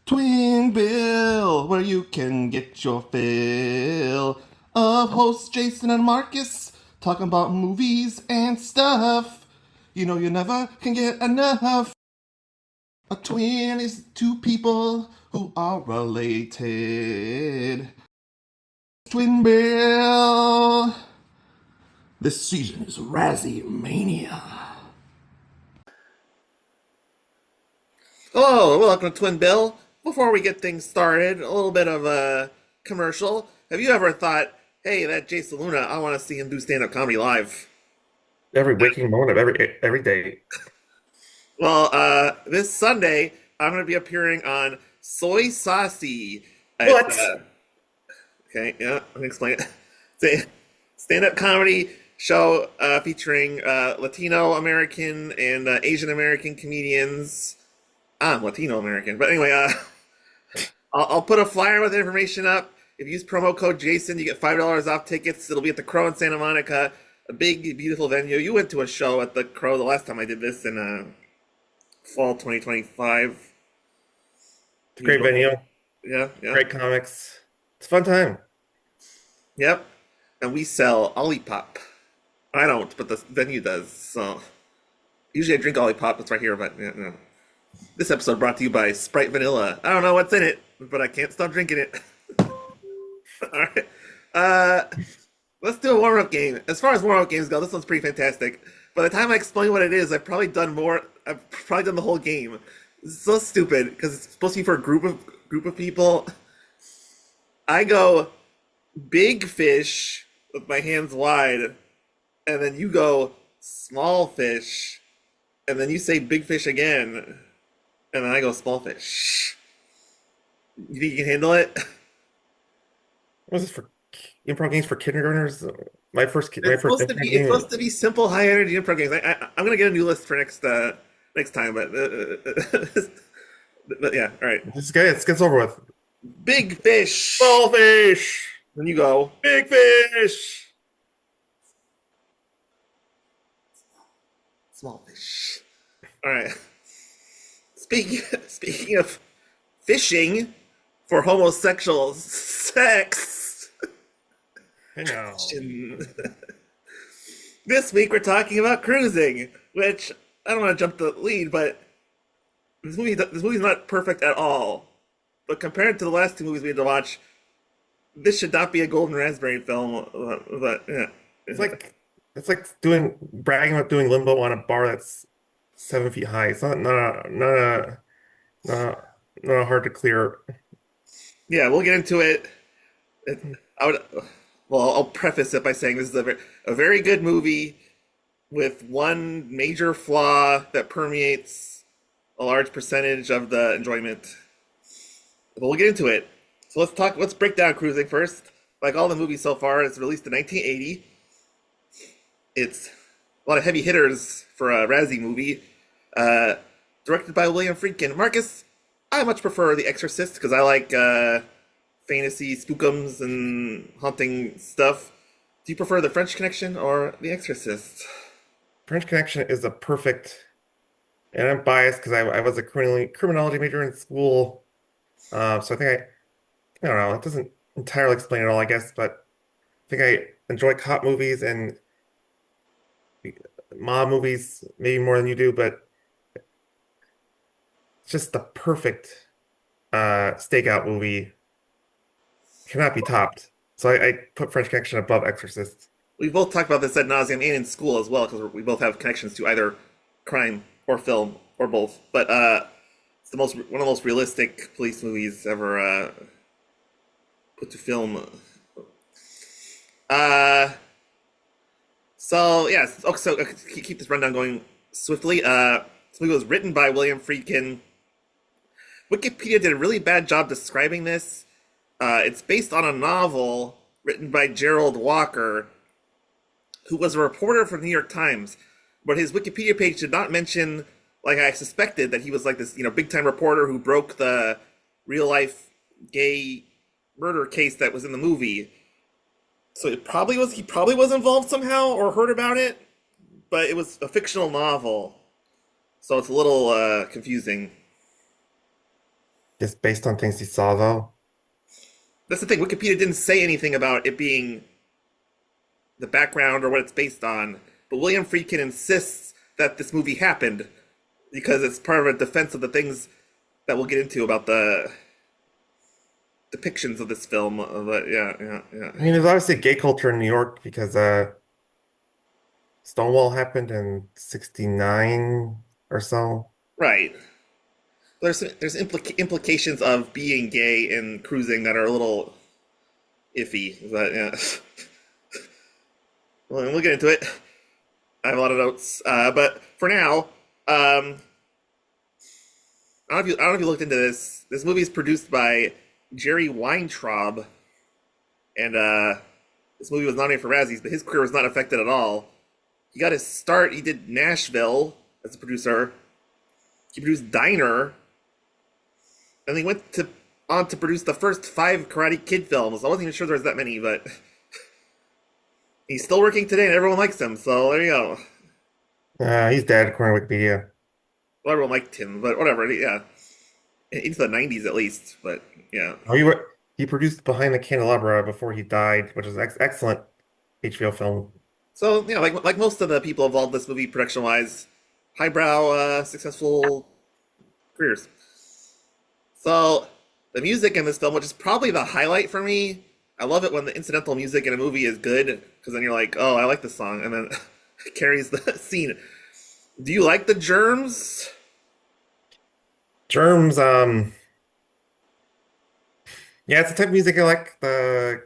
Twin Bill, where you can get your fill of hosts Jason and Marcus talking about movies and stuff. You know you never can get enough. A twin is two people who are related. Twin Bill. This season is Razzie Mania. Hello, welcome to Twin Bill. Before we get things started, a little bit of a commercial. Have you ever thought, hey, that Jason Luna, I want to see him do stand-up comedy live? Every waking moment of every day. Well, this Sunday, I'm going to be appearing on Soy Saucey. What? Okay, yeah, let me explain it. It's a stand-up comedy show featuring Latino American and Asian American comedians. I'm Latino American, but anyway, I'll put a flyer with information up. If you use promo code Jason, you get $5 off tickets. It'll be at the Crow in Santa Monica, a big, beautiful venue. You went to a show at the Crow the last time I did this in fall 2025. It's a great venue, Yeah, yeah. great comics. It's a fun time. Yep. And we sell Olipop. I don't, but the venue does. So usually I drink Olipop. It's right here, but yeah, no. This episode brought to you by Sprite Vanilla. I don't know what's in it, but I can't stop drinking it. All right. Let's do a warm-up game. As far as warm-up games go, this one's pretty fantastic. By the time I explain what it is, I've probably done more. I've probably done the whole game. It's so stupid because it's supposed to be for a group of people. I go big fish with my hands wide, and then you go small fish, and then you say big fish again, and then I go small fish. You think you can handle it? What is this for? Improv games for kindergartners? My It's first supposed to improv be. It's game. supposed to be simple, high energy improv games. I'm gonna get a new list for next time, but but yeah, all right. This gets over with. Big fish. Small fish, Then you go big fish. small fish. All right. Speaking of fishing for homosexual sex. I know. This week we're talking about cruising, which I don't want to jump the lead, but this movie's not perfect at all. But compared to the last two movies we had to watch, this should not be a Golden Raspberry film. But yeah, It's like doing bragging about doing limbo on a bar that's 7 feet high. It's not hard to clear. yeah, we'll get into it. it I would, well, I'll preface it by saying this is a very good movie with one major flaw that permeates a large percentage of the enjoyment. But we'll get into it. So let's break down Cruising first. Like all the movies so far, it's released in 1980. It's a lot of heavy hitters for a Razzie movie. Uh, Directed by William Friedkin. Marcus, I much prefer The Exorcist because I like fantasy spookums and haunting stuff. Do you prefer The French Connection or The Exorcist? French Connection is a perfect, and I'm biased because I was a criminology major in school. So I don't know, it doesn't entirely explain it all, I guess, but I think I enjoy cop movies and mob movies maybe more than you do, but it's just the perfect stakeout movie. Cannot be topped. So I put French Connection above Exorcist. We both talked about this ad nauseum and in school as well because we both have connections to either crime or film or both. But it's one of the most realistic police movies ever put to film. Uh, so yes, okay, so keep this rundown going swiftly. This movie was written by William Friedkin. Wikipedia did a really bad job describing this. It's based on a novel written by Gerald Walker, who was a reporter for the New York Times, but his Wikipedia page did not mention, like I suspected, that he was like this, big time reporter who broke the real life gay murder case that was in the movie. So he probably was involved somehow or heard about it, but it was a fictional novel, so it's a little confusing. Just based on things he saw, though. That's the thing. Wikipedia didn't say anything about it being the background or what it's based on, but William Friedkin insists that this movie happened because it's part of a defense of the things that we'll get into about the depictions of this film. But yeah, yeah, yeah. I mean, there's obviously gay culture in New York because Stonewall happened in '69 or so. Right. There's implications of being gay and cruising that are a little iffy. But yeah, well, we'll get into it. I have a lot of notes, but for now, I don't know if you looked into this. This movie is produced by Jerry Weintraub, and this movie was nominated for Razzies, but his career was not affected at all. He got his start. He did Nashville as a producer. He produced Diner, and he went to on to produce the first 5 Karate Kid films. I wasn't even sure there was that many, but he's still working today, and everyone likes him. So there you go. He's dead, according to Wikipedia. Well, everyone liked him, but whatever. Yeah, into the '90s at least. But yeah. Oh, he produced Behind the Candelabra before he died, which is excellent HBO film. So yeah, like most of the people involved in this movie, production wise, highbrow, successful careers. So the music in this film, which is probably the highlight for me, I love it when the incidental music in a movie is good because then you're like, oh, I like this song, and then it carries the scene. Do you like the Germs? Germs, yeah, it's the type of music I like, the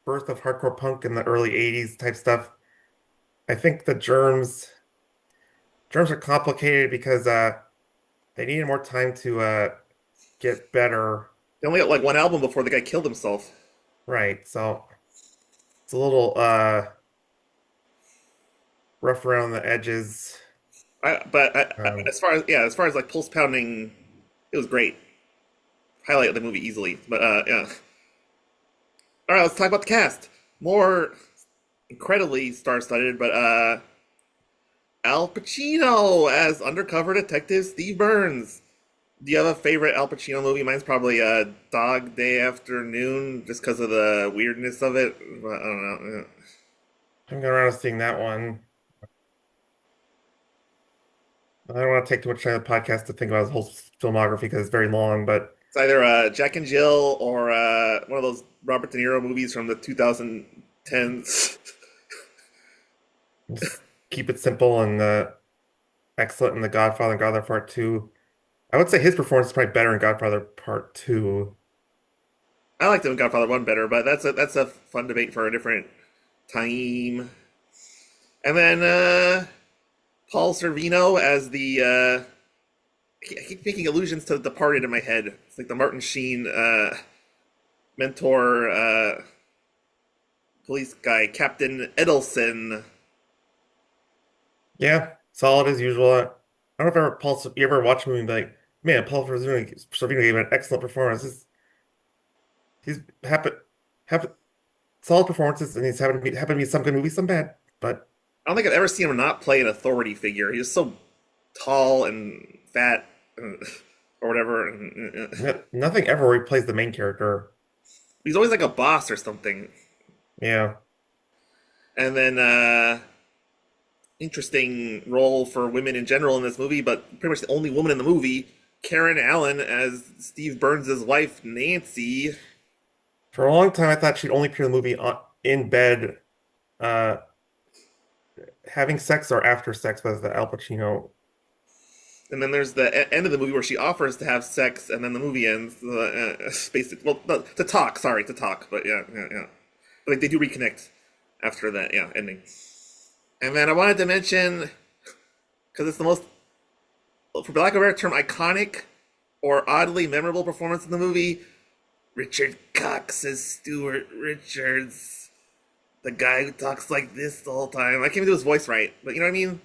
birth of hardcore punk in the early '80s type stuff. I think the Germs are complicated because they needed more time to get better. They only got like one album before the guy killed himself. Right. So it's a little rough around the edges. But Um, as far as like pulse pounding, it was great. Highlight of the movie easily. But yeah. All right, let's talk about the cast. More incredibly star-studded, but Al Pacino as undercover detective Steve Burns. Do you have a favorite Al Pacino movie? Mine's probably Dog Day Afternoon, just because of the weirdness of it. But I don't know. Yeah. I'm going around seeing that one. I don't want to take too much time of the podcast to think about his whole filmography because it's very long, but It's either Jack and Jill or one of those Robert De Niro movies from the 2010s. just keep it simple and excellent in The Godfather and Godfather Part 2. I would say his performance is probably better in Godfather Part 2. I liked him in Godfather 1 better, but that's a fun debate for a different time. And then Paul Sorvino as the I keep making allusions to The Departed in my head. It's like the Martin Sheen mentor police guy, Captain Edelson. Yeah, solid as usual. I don't know if you ever watch a movie and be like, man, Sorvino gave an excellent performance. He's happen solid performances, and he's happen to be some good movies, some bad. But I don't think I've ever seen him not play an authority figure. He's just so tall and fat, or whatever. nothing ever replays the main character. He's always like a boss or something. Yeah, And then interesting role for women in general in this movie, but pretty much the only woman in the movie, Karen Allen as Steve Burns' wife, Nancy. for a long time I thought she'd only appear in the movie in bed, uh, having sex or after sex with the Al Pacino. And then there's the end of the movie where she offers to have sex, and then the movie ends. Basically, well, no, to talk. Sorry, to talk. But yeah, yeah, yeah. But like, they do reconnect after that, yeah, ending. And then I wanted to mention because it's the most, for lack of a better term, iconic or oddly memorable performance in the movie. Richard Cox as Stuart Richards, the guy who talks like this the whole time. I can't even do his voice right, but you know what I mean?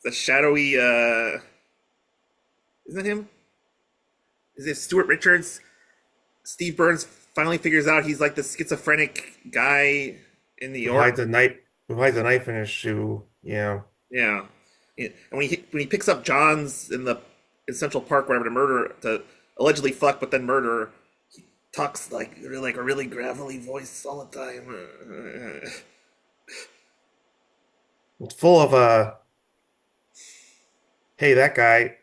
The shadowy, isn't it him? Is it Stuart Richards? Steve Burns finally figures out he's like the schizophrenic guy in New Who York. hides a knife, who hides a knife in his shoe. Yeah. Yeah. And when he picks up Johns in Central Park, whatever, to murder to allegedly fuck but then murder. He talks like a really gravelly voice all the time. It's full of hey, that guy,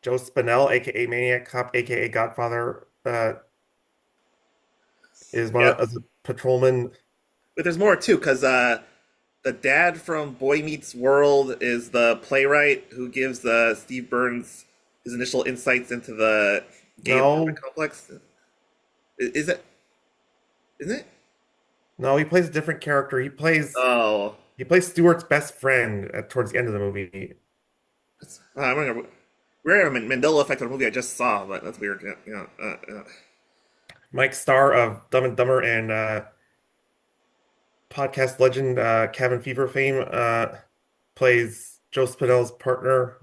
Joe Spinell, aka Maniac Cop, aka Godfather, is one Yep. of as a patrolman. But there's more too, because the dad from Boy Meets World is the playwright who gives Steve Burns his initial insights into the gay apartment No, complex. Is it? Isn't it? no, he plays a different character. Oh, He plays Stewart's best friend towards the end of the movie. I'm gonna. We're in a Mandela effect on a movie I just saw, but that's weird. Yeah, Mike Starr of Dumb and Dumber and podcast legend Cabin Fever fame plays Joe Spinell's partner.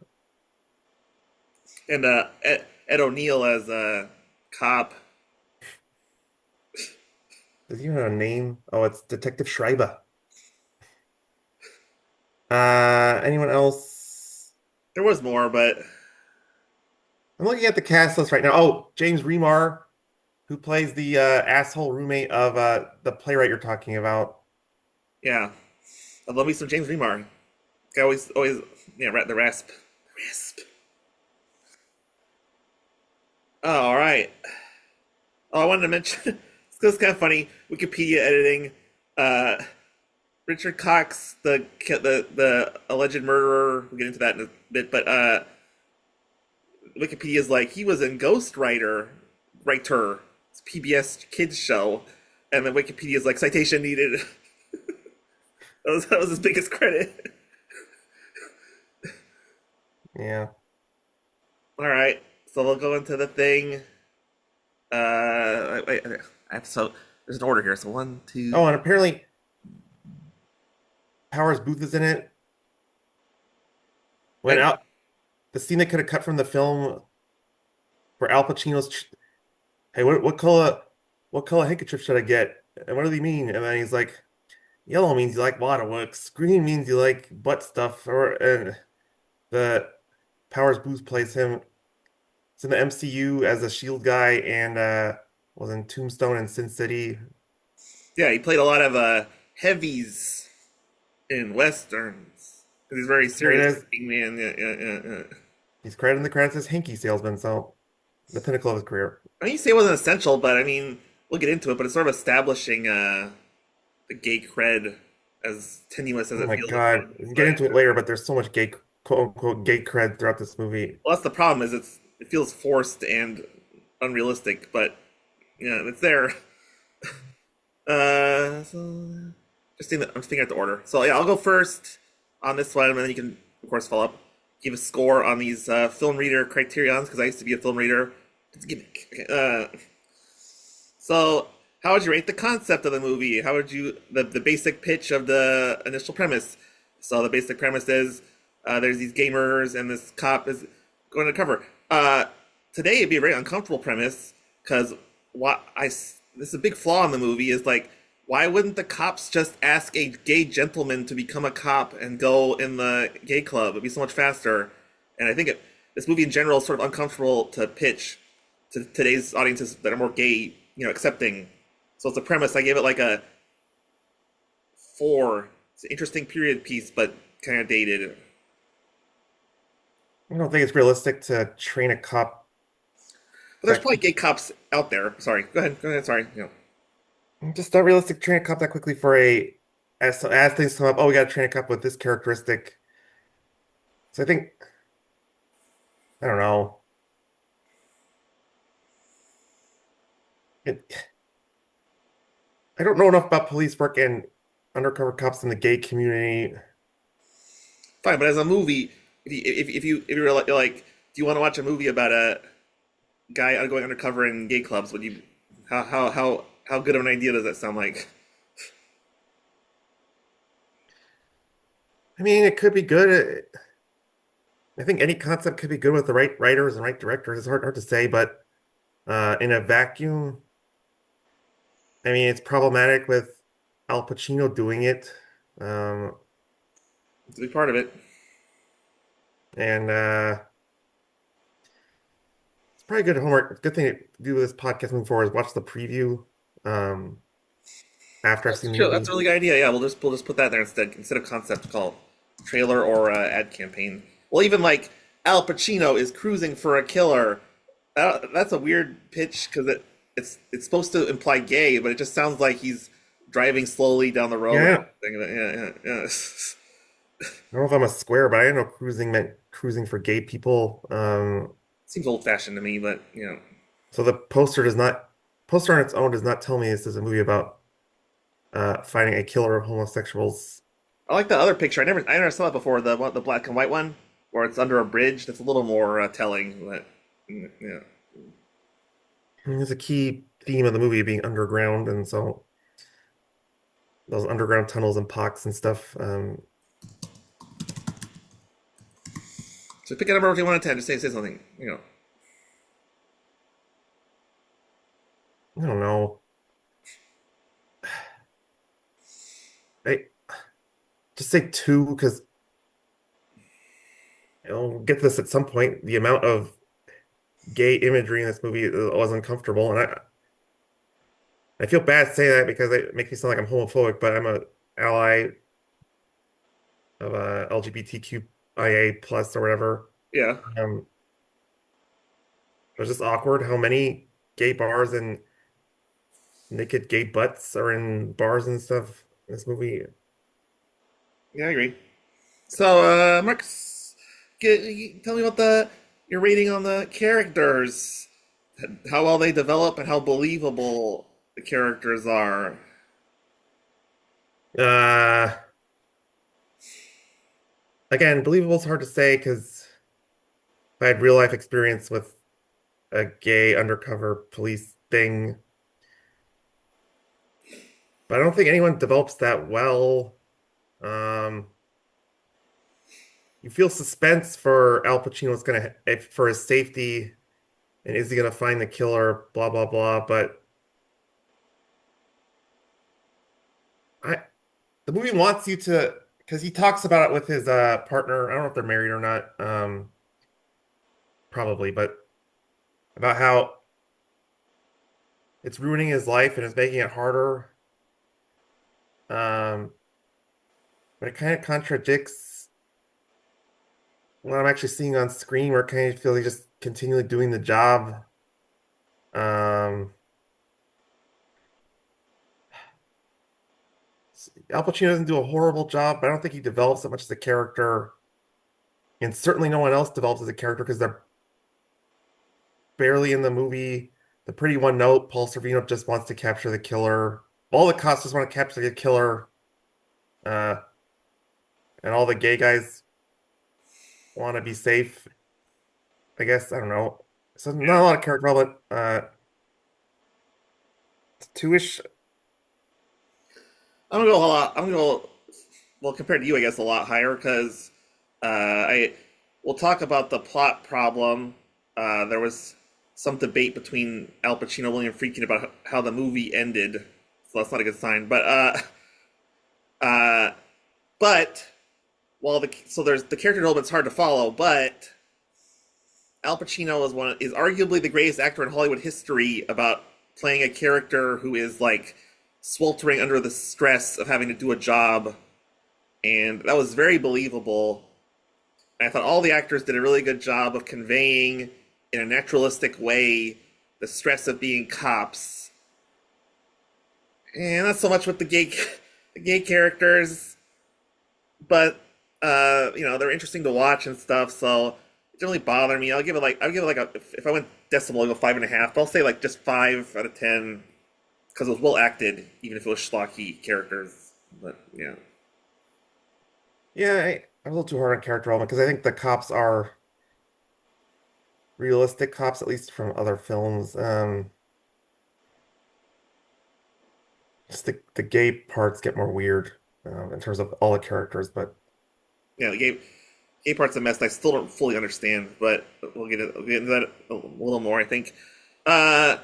and Ed O'Neill as a cop. Does he even have a name? Oh, it's Detective Schreiber. Anyone else? There was more, but I'm looking at the cast list right now. Oh, James Remar, who plays the asshole roommate of the playwright you're talking about. yeah, I love me some James Remar. Guy always, yeah, the rasp. Oh, all right. Oh, I wanted to mention. It's kind of funny. Wikipedia editing. Uh, Richard Cox, the alleged murderer. We'll get into that in a bit, but Wikipedia is like he was in writer, it's PBS kids show, and then Wikipedia is like citation needed. That was his biggest credit. Yeah. All right, so we'll go into the thing. Wait, I have so there's an order here. So one, two. Oh, and apparently Powers Booth is in it. When I, out the scene they could have cut from the film where Al Pacino's, hey, what color handkerchief should I get? And what do they mean? And then he's like, yellow means you like waterworks. Green means you like butt stuff. Or and the Powers Booth plays him. It's in the MCU as a Shield guy and was in Tombstone and Sin City. yeah, he played a lot of heavies in westerns. He's very He's credited serious as looking man. Yeah. he's credited in the credits as hanky salesman, so the pinnacle of his career. I mean, you say it wasn't essential, but I mean, we'll get into it. But it's sort of establishing the gay cred as tenuous as Oh it my feels. God. We can get Right? into it later, but there's so much gay quote unquote gay cred throughout this movie. Well, that's the problem. Is it feels forced and unrealistic, but yeah, it's there. So I'm thinking at the order. So yeah, I'll go first on this one, and then you can of course follow up. Give a score on these film reader criterions because I used to be a film reader. It's a gimmick. Okay, so how would you rate the concept of the movie? How would you the basic pitch of the initial premise? So the basic premise is there's these gamers and this cop is going undercover. Today it'd be a very uncomfortable premise because this is a big flaw in the movie is like why wouldn't the cops just ask a gay gentleman to become a cop and go in the gay club? It'd be so much faster. And I think this movie in general is sort of uncomfortable to pitch to today's audiences that are more gay, accepting. So it's a premise. I gave it like a 4. It's an interesting period piece, but kind of dated. I don't think it's realistic to train a cop But there's that probably quick. gay cops out there. Sorry. Go ahead. Go ahead. Sorry. Just not realistic to train a cop that quickly for a as things come up. Oh, we got to train a cop with this characteristic. So I think I don't know. It, I don't know enough about police work and undercover cops in the gay community. Fine, but as a movie, if you were like, do you want to watch a movie about a guy going undercover in gay clubs? Would you? How good of an idea does that sound like? I mean, it could be good. I think any concept could be good with the right writers and right directors. It's hard to say, but in a vacuum, I mean, it's problematic with Al Pacino doing it. Um, It's a big part of it. and probably good homework. Good thing to do with this podcast moving forward is watch the preview um, after I've That's seen the true. That's movie. a really good idea. Yeah, we'll just put that there instead of concept called trailer or ad campaign. Well, even like Al Pacino is cruising for a killer. That's a weird pitch because it's supposed to imply gay, but it just sounds like he's driving slowly down the road or Yeah, something. Yeah. I don't know if I'm a square, but I didn't know cruising meant cruising for gay people. Seems old fashioned to me, but So the poster on its own does not tell me this is a movie about finding a killer of homosexuals. I like the other picture. I never saw that before. The black and white one where it's under a bridge. That's a little more telling. But yeah. I mean, there's a key theme of the movie being underground, and so those underground tunnels and pox and stuff. So pick a number between 1 and 10. Just say something. I don't know. I just say two because we'll get to this at some point. The amount of gay imagery in this movie was uncomfortable, and I feel bad saying that because it makes me sound like I'm homophobic, but I'm a ally of LGBTQIA plus or whatever. Yeah. Um, it was just awkward how many gay bars and naked gay butts are in bars and stuff in this movie. Yeah, I agree. So, Marcus, tell me about the your rating on the characters, how well they develop, and how believable the characters are. Uh, Again, believable is hard to say because I had real life experience with a gay undercover police thing, but I don't think anyone develops that well. Um, you feel suspense for Al Pacino's gonna if for his safety, and is he gonna find the killer? Blah blah blah. But I the movie wants you to because he talks about it with his partner. I don't know if they're married or not. Probably, but about how it's ruining his life and it's making it harder. Um, but it kind of contradicts what I'm actually seeing on screen, where it kind of feels like just continually doing the job. Um, Al Pacino doesn't do a horrible job, but I don't think he develops that much as a character, and certainly no one else develops as a character because they're barely in the movie. The pretty one note, Paul Sorvino just wants to capture the killer. All the cops just want to capture the killer, uh, and all the gay guys want to be safe. I guess I don't know. So not a lot of character development. Two-ish. I'm gonna go a lot. I'm gonna go well compared to you, I guess, a lot higher because I we'll talk about the plot problem. There was some debate between Al Pacino and William Friedkin about how the movie ended, so that's not a good sign. Uh, but there's the character development's hard to follow, but Al Pacino is arguably the greatest actor in Hollywood history about playing a character who is like sweltering under the stress of having to do a job, and that was very believable. And I thought all the actors did a really good job of conveying in a naturalistic way the stress of being cops, and not so much with the gay characters, but they're interesting to watch and stuff. So it didn't really bother me. I'll give it like a if I went decimal, I'll go 5.5. But I'll say like just 5 out of 10 because it was well acted, even if it was schlocky characters. But yeah, Yeah, I'm a little too hard on character development because I think the cops are realistic cops, at least from other films. Just the gay parts get more weird in terms of all the characters, but yeah, the gay part's a mess. And I still don't fully understand, but we'll get into that a little more. I think. Uh,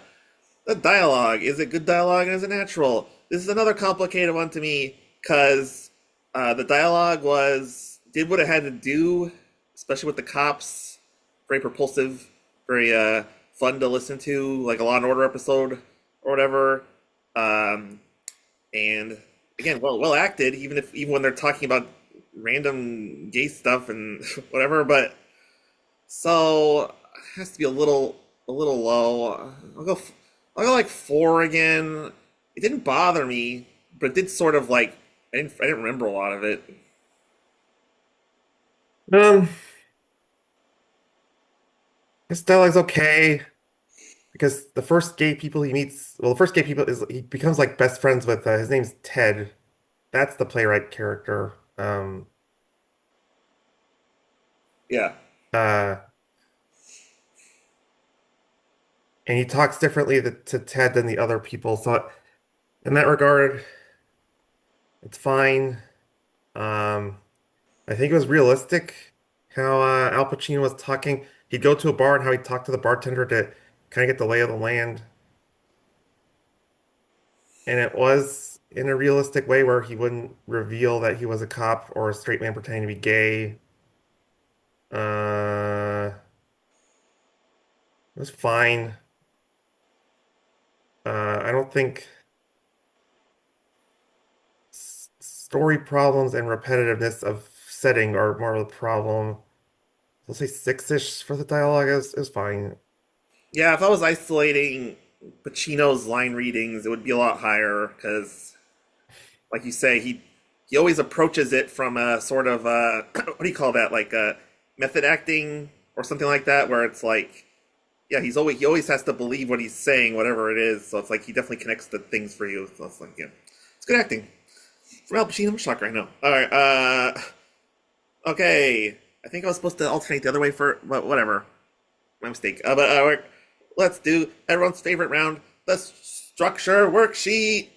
the dialogue, is it good dialogue and is it natural? This is another complicated one to me because the dialogue did what it had to do, especially with the cops. Very propulsive, very fun to listen to, like a Law and Order episode or whatever. Um, and again, well acted, even when they're talking about random gay stuff and whatever. But so it has to be a little low. I'll go like four again. It didn't bother me, but it did sort of like I didn't remember a lot of it. Um, his dialogue's okay because the first gay people he meets, well, the first gay people is he becomes like best friends with. His name's Ted. That's the playwright character. Yeah. Uh, and he talks differently to Ted than the other people. So in that regard, it's fine. Um, I think it was realistic how Al Pacino was talking. He'd go to a bar and how he'd talk to the bartender to kind of get the lay of the land. And it was in a realistic way where he wouldn't reveal that he was a cop or a straight man pretending to be gay. It was fine. I don't think story problems and repetitiveness of setting are more of a problem. I'll say six-ish for the dialogue is fine. Yeah, if I was isolating Pacino's line readings, it would be a lot higher because, like you say, he always approaches it from a sort of what do you call that? Like method acting or something like that, where it's like, yeah, he always has to believe what he's saying, whatever it is. So it's like he definitely connects the things for you. So it's like, yeah, it's good acting from Al Pacino. I'm shocked right now. All right, okay. I think I was supposed to alternate the other way for, but whatever. My mistake. But let's do everyone's favorite round, the structure worksheet.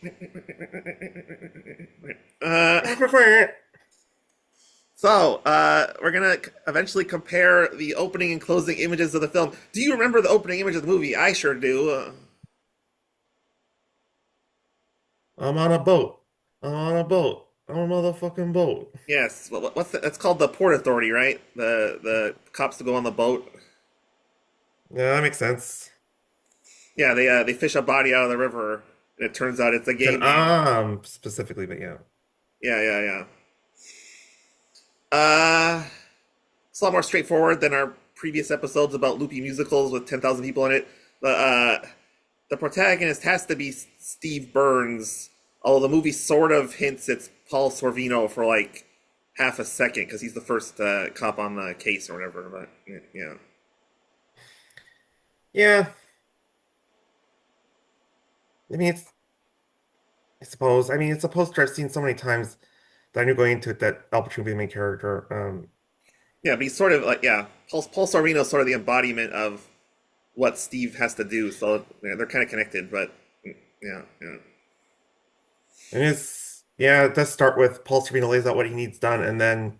Uh, we're gonna eventually compare the opening and closing images of the film. Do you remember the opening image of the movie? I sure do. I'm on a boat. I'm on a boat. I'm on a motherfucking boat. Yes. What's that? That's called the Port Authority, right? The cops to go on the boat. Yeah, that makes sense. Yeah, they fish a body out of the river, and it turns out it's a It's gay an man. specifically, but yeah. Yeah, yeah, yeah. It's a lot more straightforward than our previous episodes about loopy musicals with 10,000 people in it. The protagonist has to be Steve Burns, although the movie sort of hints it's Paul Sorvino for like half a second because he's the first cop on the case or whatever. But yeah, Yeah, I mean it's a poster I've seen so many times that I knew going into it that Al Pacino would be the main character. yeah, but he's sort of like yeah, Paul Sorvino is sort of the embodiment of what Steve has to do. So yeah, they're kind of connected, but yeah, yeah. And yeah, it does start with Paul Sorvino lays out what he needs done, and then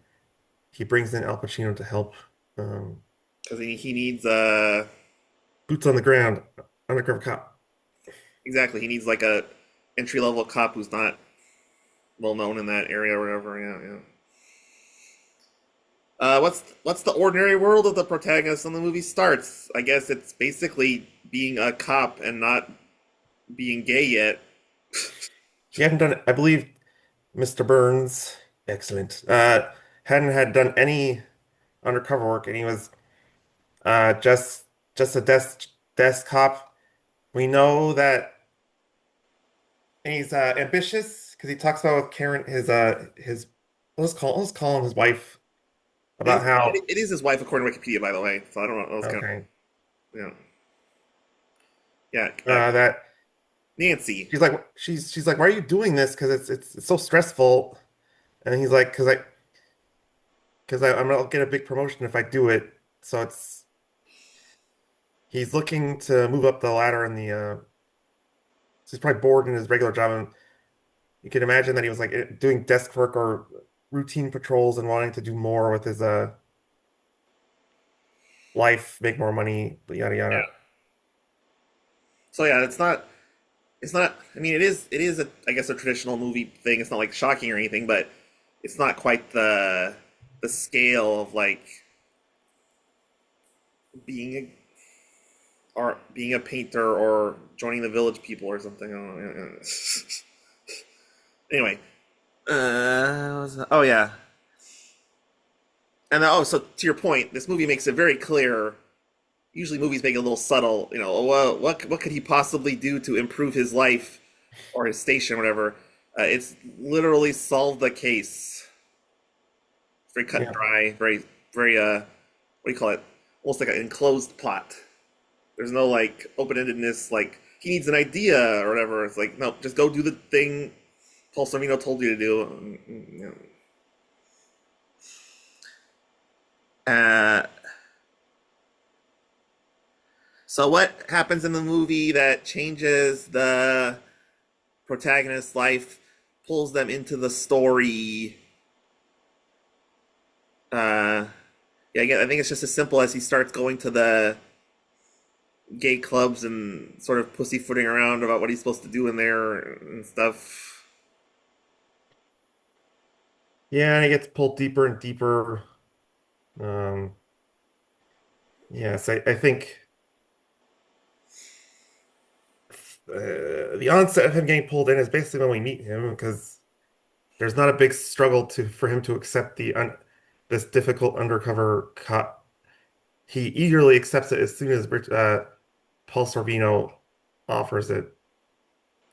he brings in Al Pacino to help. Um, Because he needs boots on the ground, undercover cop. exactly he needs like a entry level cop who's not well known in that area or whatever. Yeah, yeah. What's the ordinary world of the protagonist when the movie starts? I guess it's basically being a cop and not being gay yet. He hadn't done, I believe, Mr. Burns, excellent. Hadn't had done any undercover work, and he was just a desk cop. We know that, and he's ambitious because he talks about with Karen his let's call him his wife about how It is his wife according to Wikipedia, by the way. So I don't know. That was kind of okay yeah, yeah. that Nancy. she's like, why are you doing this? Because it's so stressful. And he's like, I'm gonna get a big promotion if I do it. So he's looking to move up the ladder in the so he's probably bored in his regular job, and you can imagine that he was like doing desk work or routine patrols and wanting to do more with his life, make more money, yada yada. Yeah. So yeah, it's not. It's not. I mean, it is. It is a. I guess a traditional movie thing. It's not like shocking or anything, but it's not quite the scale of like being a, or being a painter or joining the village people or something. I don't know. Anyway, oh yeah, and oh, so to your point, this movie makes it very clear. Usually, movies make it a little subtle. You know, well, what could he possibly do to improve his life or his station, or whatever? It's literally solve the case. It's very cut and Yeah. dry. Very what do you call it? Almost like an enclosed plot. There's no like open-endedness. Like he needs an idea or whatever. It's like no, just go do the thing Paul Sorvino told you to do. Uh, so what happens in the movie that changes the protagonist's life, pulls them into the story? Yeah, again, I think it's just as simple as he starts going to the gay clubs and sort of pussyfooting around about what he's supposed to do in there and stuff. Yeah, and it gets pulled deeper and deeper. Um, yes, I think the onset of him getting pulled in is basically when we meet him because there's not a big struggle to for him to accept this difficult undercover cop. He eagerly accepts it as soon as Paul Sorvino offers it.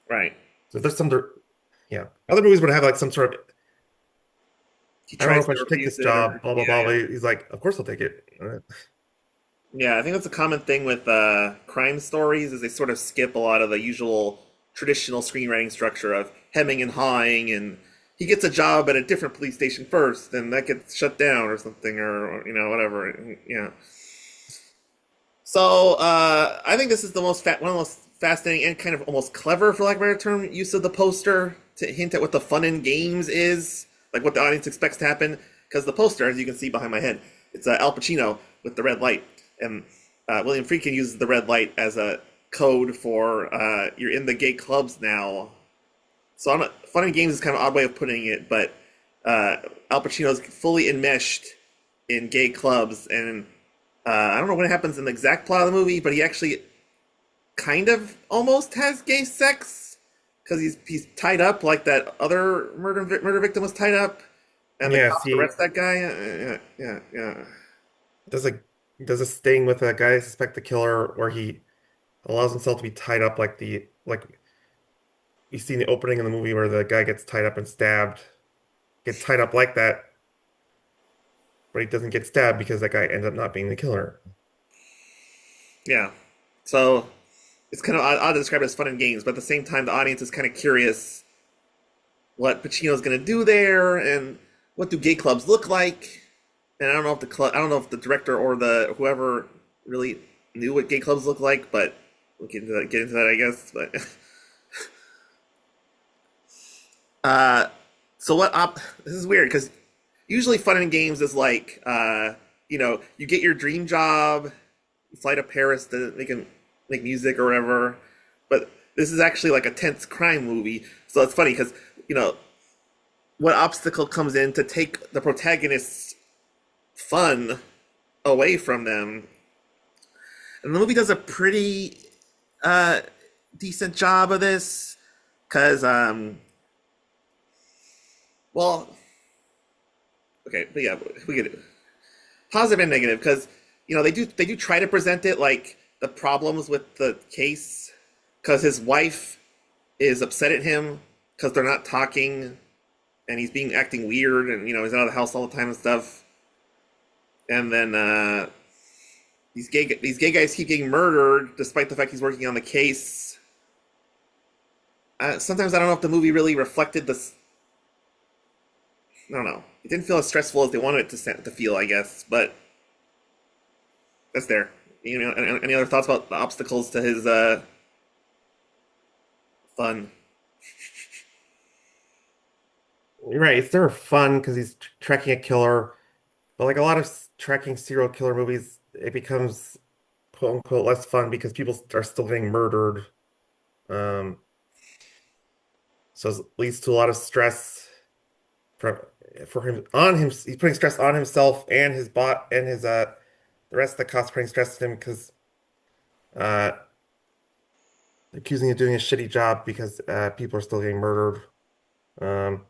Right. So there's yeah. Other movies would have like some sort of He I don't know tries if I to should take refuse this it, job, or blah blah yeah, blah. yeah, But he's like, of course I'll take it. yeah. I think that's a common thing with crime stories is they sort of skip a lot of the usual traditional screenwriting structure of hemming and hawing, and he gets a job at a different police station first, and that gets shut down or something, or whatever. Yeah. So I think this is one of the most fascinating and kind of almost clever, for lack of a better term, use of the poster to hint at what the fun in games is, like what the audience expects to happen. Because the poster, as you can see behind my head, it's Al Pacino with the red light, and William Friedkin uses the red light as a code for you're in the gay clubs now. So fun in games is kind of an odd way of putting it, but Al Pacino's fully enmeshed in gay clubs, and I don't know what happens in the exact plot of the movie, but he actually kind of almost has gay sex because he's tied up like that other murder victim was tied up, and the Yeah, cops see, arrest that guy. Yeah. does a does a sting with a guy they suspect the killer where he allows himself to be tied up like you see in the opening of the movie where the guy gets tied up and stabbed, gets tied up like that, but he doesn't get stabbed because that guy ends up not being the killer. Yeah. So it's kind of odd to describe it as fun and games, but at the same time, the audience is kind of curious what Pacino's going to do there and what do gay clubs look like. And I don't know if the director or the whoever really knew what gay clubs look like, but we'll get into that, I guess. But uh, so this is weird because usually fun and games is like you get your dream job, you fly to Paris to make music or whatever. But this is actually like a tense crime movie, so it's funny because you know what obstacle comes in to take the protagonist's fun away from them, and the movie does a pretty uh, decent job of this because well, okay, but yeah, we get it. Positive and negative because they do try to present it like the problems with the case because his wife is upset at him because they're not talking and he's being acting weird and he's out of the house all the time and stuff, and then these gay guys keep getting murdered despite the fact he's working on the case. Sometimes I don't know if the movie really reflected this. I don't know. It didn't feel as stressful as they wanted it to feel, I guess. But that's there. Any other thoughts about the obstacles to his fun? You're right, it's never fun because he's tracking a killer, but like a lot of tracking serial killer movies, it becomes quote unquote less fun because people are still getting murdered. Um, so it leads to a lot of stress for for him on him. He's putting stress on himself and his bot and his the rest of the cops putting stress on him because uh, accusing of doing a shitty job because people are still getting murdered. Um,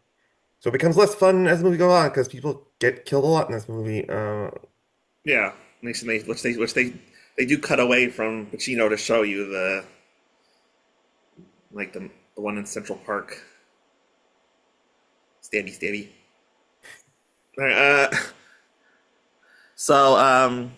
so it becomes less fun as the movie goes on because people get killed a lot in this movie. Yeah, which they do cut away from Pacino to show you the one in Central Park. Stabby, stabby. All right, so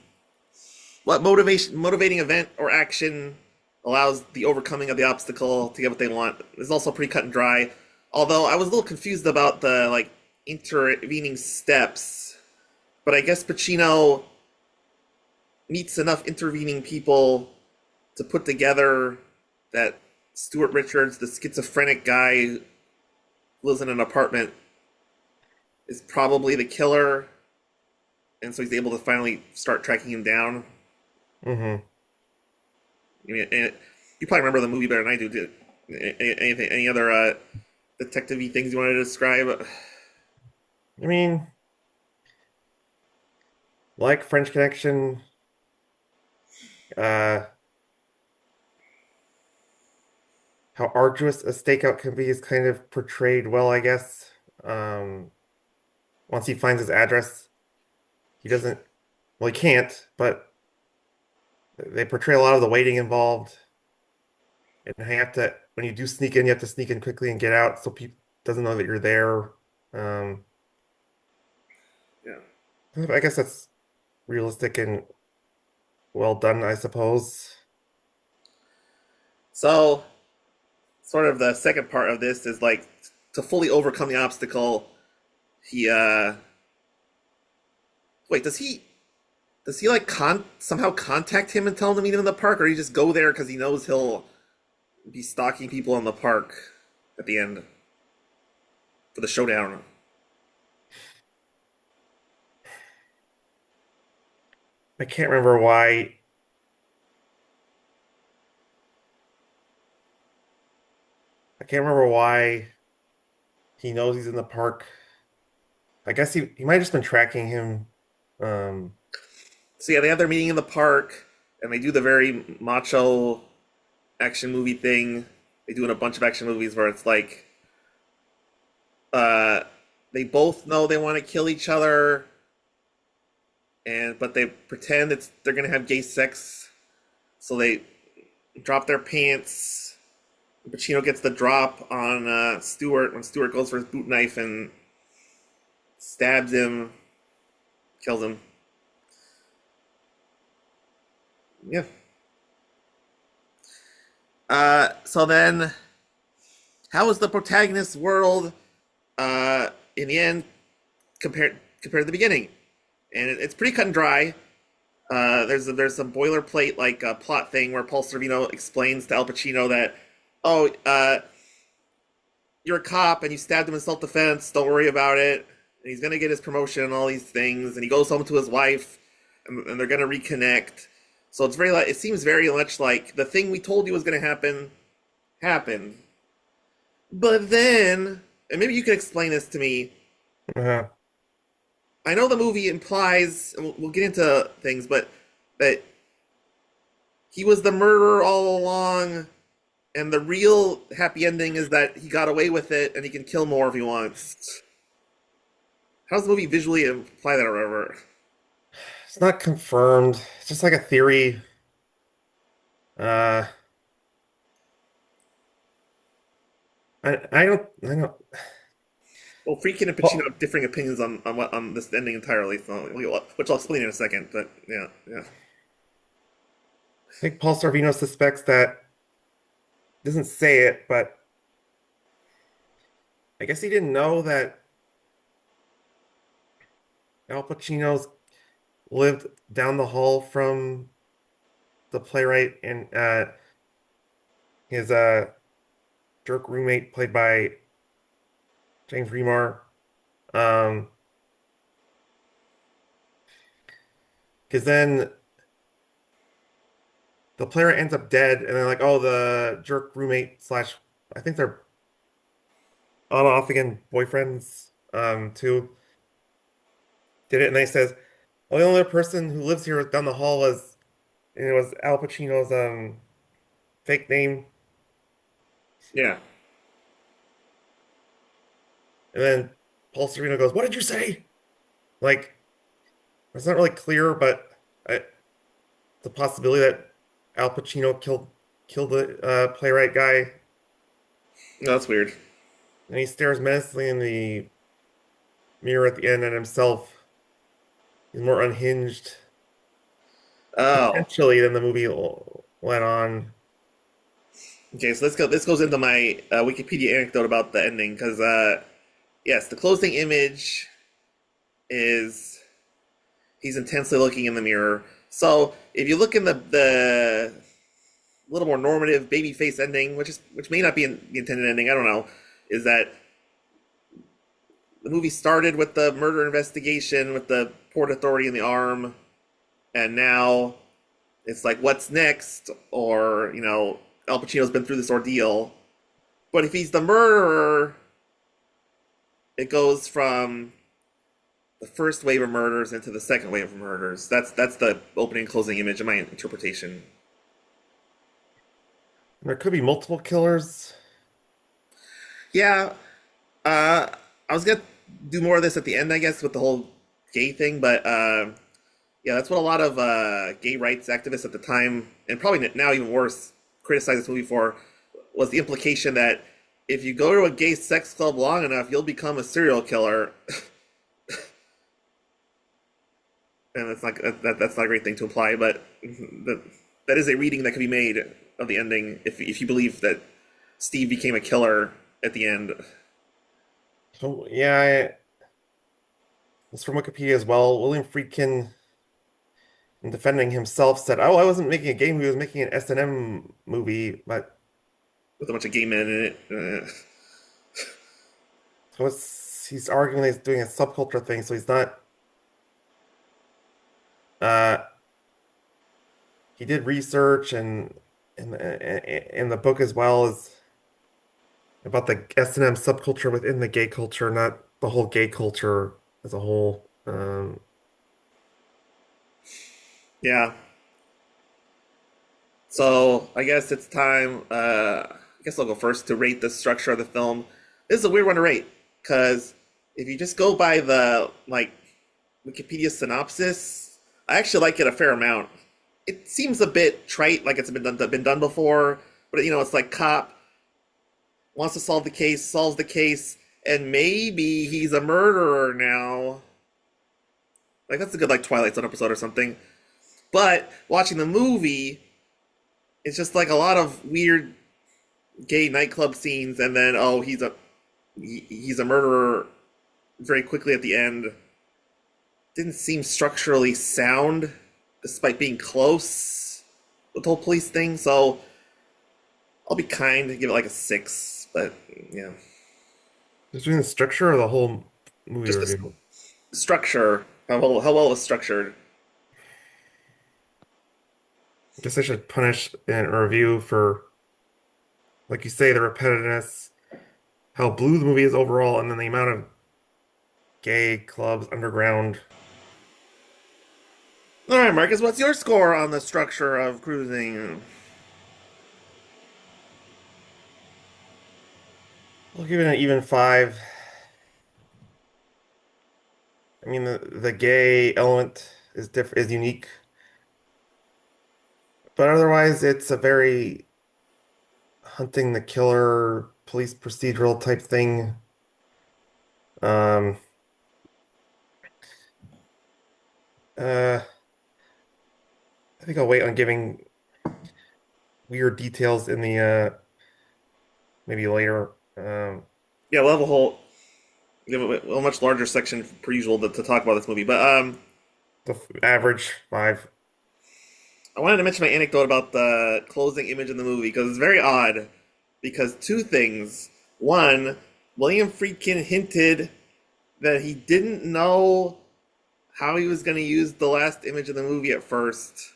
what motivating event or action allows the overcoming of the obstacle to get what they want is also pretty cut and dry. Although I was a little confused about the like intervening steps, but I guess Pacino meets enough intervening people to put together that Stuart Richards, the schizophrenic guy who lives in an apartment, is probably the killer, and so he's able to finally start tracking him down. hmm I mean, you probably remember the movie better than I do. Any other detective-y things you wanted to describe? I mean, like French Connection, uh, how arduous a stakeout can be is kind of portrayed well, I guess. Um, Once he finds his address, he doesn't, well, he can't, but they portray a lot of the waiting involved. And you have to, when you do sneak in, you have to sneak in quickly and get out so people doesn't know that you're there. Um, Yeah. I guess that's realistic and well done, I suppose. So, sort of the second part of this is like to fully overcome the obstacle. He wait, does he like somehow contact him and tell him to meet him in the park, or he just go there because he knows he'll be stalking people in the park at the end for the showdown? I can't remember why. I can't remember why he knows he's in the park. I guess he might have just been tracking him. Um, So yeah, they have their meeting in the park, and they do the very macho action movie thing they do in a bunch of action movies where it's like uh, they both know they want to kill each other, and but they pretend they're gonna have gay sex, so they drop their pants. Pacino gets the drop on Stewart when Stewart goes for his boot knife and stabs him, kills him. Yeah. So then, how is the protagonist's world in the end compared to the beginning? And it's pretty cut and dry. There's some boilerplate like plot thing where Paul Sorvino explains to Al Pacino that, oh, you're a cop and you stabbed him in self defense. Don't worry about it. And he's gonna get his promotion and all these things. And he goes home to his wife, and they're gonna reconnect. So it's very like it seems very much like the thing we told you was gonna happen happened. But then, and maybe you could explain this to me. uh, I know the movie implies, and we'll get into things, but that he was the murderer all along, and the real happy ending is that he got away with it and he can kill more if he wants. How does the movie visually imply that or whatever? it's not confirmed. It's just like a theory. Uh, I don't. Well, Friedkin and Pacino Paul, have differing opinions on this ending entirely, so which I'll explain in a second. But yeah, yeah, I think Paul Sorvino suspects that doesn't say it, but I guess he didn't know that Al Pacino's lived down the hall from the playwright and his jerk roommate played by James Remar. Um, because then the playwright ends up dead, and they're like, oh, the jerk roommate slash I think they're on off again boyfriends too did it, and they says, well, the only other person who lives here down the hall is and it was Al Pacino's fake name. Yeah. And then Paul Sorvino goes, "What did you say?" Like, it's not really clear, but it's a possibility that Al Pacino killed the playwright guy. No, that's weird. And he stares menacingly in the mirror at the end at himself. He's more unhinged Oh. potentially than the movie went on. Okay, so let's go. This goes into my Wikipedia anecdote about the ending because, yes, the closing image is he's intensely looking in the mirror. So if you look in the little more normative baby face ending, which may not be the intended ending, I don't know, is that the movie started with the murder investigation with the Port Authority in the arm, and now it's like what's next, or Al Pacino's been through this ordeal. But if he's the murderer, it goes from the first wave of murders into the second wave of murders. That's the opening and closing image in my interpretation. There could be multiple killers. Yeah, I was gonna do more of this at the end, I guess, with the whole gay thing, but yeah, that's what a lot of gay rights activists at the time, and probably now even worse, criticized this movie for, was the implication that if you go to a gay sex club long enough, you'll become a serial killer. And that's not a great thing to imply, but that is a reading that could be made of the ending if you believe that Steve became a killer at the end. So yeah, it's from Wikipedia as well. William Friedkin, in defending himself, said, "Oh, I wasn't making a gay movie; I was making an S&M movie." But With a bunch of gay men in it. so he's arguing that he's doing a subculture thing. So he's not. Uh, he did research and in the book as well as about the S&M subculture within the gay culture, not the whole gay culture as a whole. Yeah. So I guess it's time. I guess I'll go first to rate the structure of the film. This is a weird one to rate because if you just go by the Wikipedia synopsis, I actually like it a fair amount. It seems a bit trite, like it's been done before, but it's like cop wants to solve the case, solves the case, and maybe he's a murderer now. Like that's a good Twilight Zone episode or something. But watching the movie, it's just like a lot of weird gay nightclub scenes, and then he's a murderer very quickly at the end. Didn't seem structurally sound, despite being close with the whole police thing. So I'll be kind, give it like a 6. But yeah, Just doing the structure or the whole movie just review? the structure, how well it was structured. I guess I should punish in a review for, like you say, the repetitiveness, how blue the movie is overall, and then the amount of gay clubs underground. All right, Marcus, what's your score on the structure of Cruising? I'll give it an even 5. I mean, the gay element is unique, but otherwise, it's a very hunting the killer police procedural type thing. Um, uh, I think I'll wait on giving weird details in the maybe later. Yeah, we'll have a much larger section per usual to talk about this movie. But The average 5. I wanted to mention my anecdote about the closing image in the movie because it's very odd. Because two things. One, William Friedkin hinted that he didn't know how he was going to use the last image of the movie at first,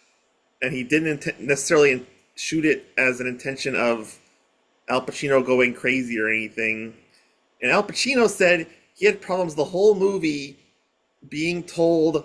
and he didn't necessarily shoot it as an intention of Al Pacino going crazy or anything. And Al Pacino said he had problems the whole movie being told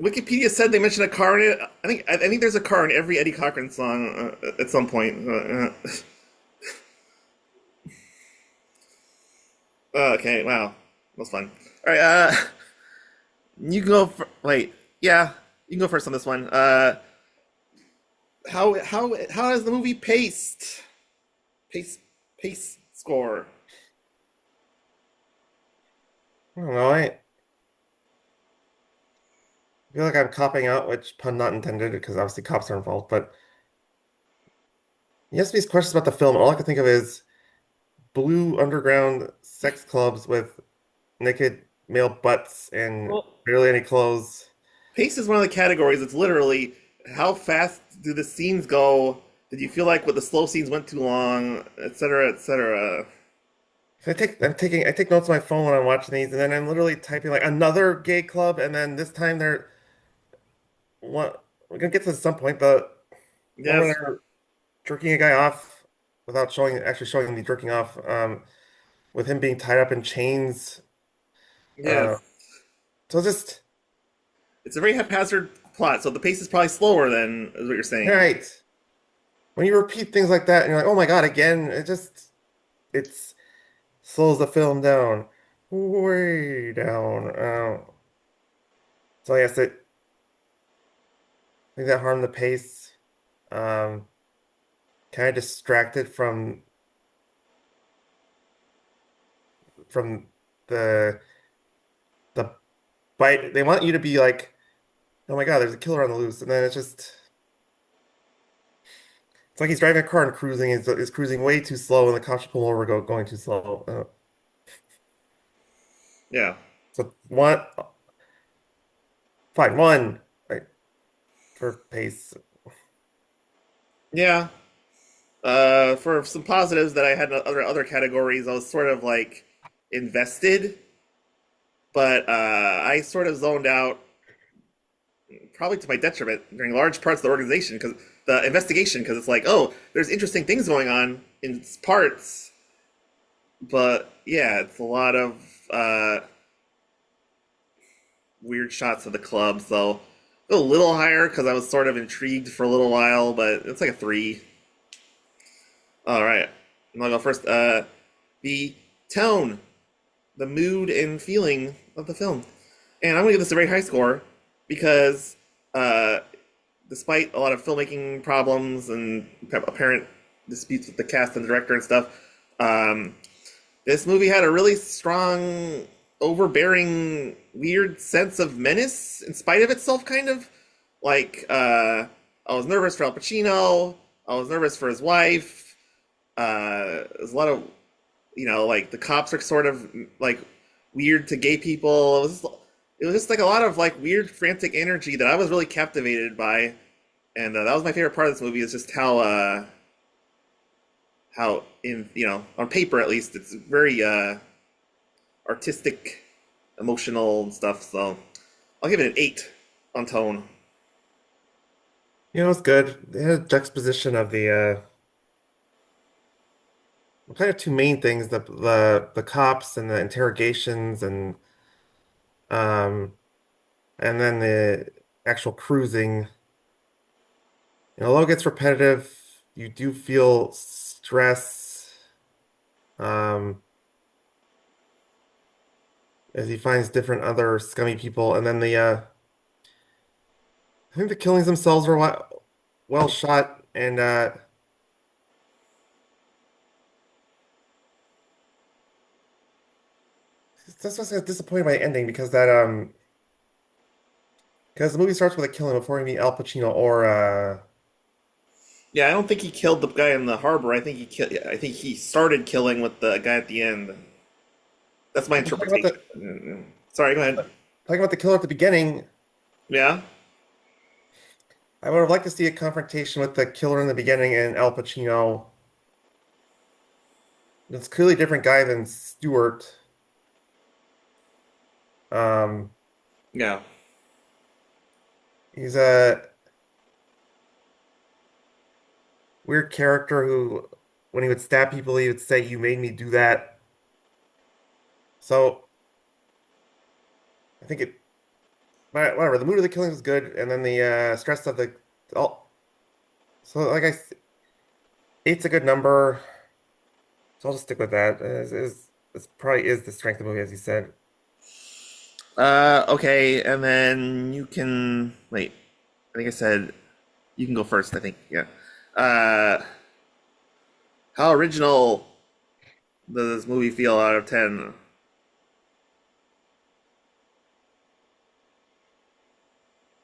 Wikipedia said they mentioned a car in it. I think there's a car in every Eddie Cochran song at some point. Okay, wow, that was fun. All right, you can go for wait. Yeah, you can go first on this one. How has the movie paced? Pace pace score. I don't know. I feel like I'm copping out, which pun not intended, because obviously cops are involved. But you ask me these questions about the film, and all I can think of is blue underground sex clubs with naked male butts and Well, barely any clothes. pace is one of the categories. It's literally how fast do the scenes go? Did you feel like what the slow scenes went too long, etc., etc.? So I take notes on my phone when I'm watching these, and then I'm literally typing like another gay club, and then this time they're what we're gonna get to some point, the one where Yes, they're jerking a guy off without actually showing the jerking off, with him being tied up in chains. Uh, yes. so just It's a very haphazard plot, so the pace is probably slower than is what you're saying. right. When you repeat things like that, and you're like, oh my God, again, it's slows the film down, way down. So yes, I think that harmed the pace. Um, kind of distracted from the the bite. They want you to be like, oh my God, there's a killer on the loose, and then it's like he's driving a car and cruising is cruising way too slow, and the cops pull over going too slow. Yeah, So one fine one right for pace. yeah. For some positives that I had in other categories, I was sort of like invested, but I sort of zoned out, probably to my detriment during large parts of the organization because the investigation, because it's like, oh, there's interesting things going on in parts, but yeah, it's a lot of weird shots of the club. So a little higher because I was sort of intrigued for a little while, but it's like a three. All right, I'll go first. The tone, the mood and feeling of the film, and I'm gonna give this a very high score because uh, despite a lot of filmmaking problems and apparent disputes with the cast and director and stuff, um, this movie had a really strong, overbearing, weird sense of menace in spite of itself, kind of. Like, I was nervous for Al Pacino, I was nervous for his wife. There's a lot of, like the cops are sort of like weird to gay people. It was just like a lot of like weird, frantic energy that I was really captivated by, and that was my favorite part of this movie. Is just how in on paper at least it's very artistic, emotional and stuff. So I'll give it an eight on tone. It's good. They had a juxtaposition of the kind of two main things, the cops and the interrogations um and then the actual cruising. Although it gets repetitive, you do feel stress um as he finds different other scummy people, and then the I think the killings themselves were well shot, and that's what's disappointed by the ending because the movie starts with a killing before we meet Al Pacino or Yeah, I don't think he killed the guy in the harbor. I think he started killing with the guy at the end. That's my I'm talking about interpretation. Sorry, go ahead. talking about the killer at the beginning. Yeah, I would have liked to see a confrontation with the killer in the beginning and Al Pacino. It's clearly a different guy than Stewart. Um, yeah, he's a weird character who, when he would stab people, he would say, "You made me do that." So I think but whatever. The mood of the killing was good, and then the stress of the oh, so eight's a good number. So I'll just stick with that. This probably is the strength of the movie, as you said. Okay, and then you can wait. I think I said you can go first. I think, yeah. Uh, how original does this movie feel out of 10?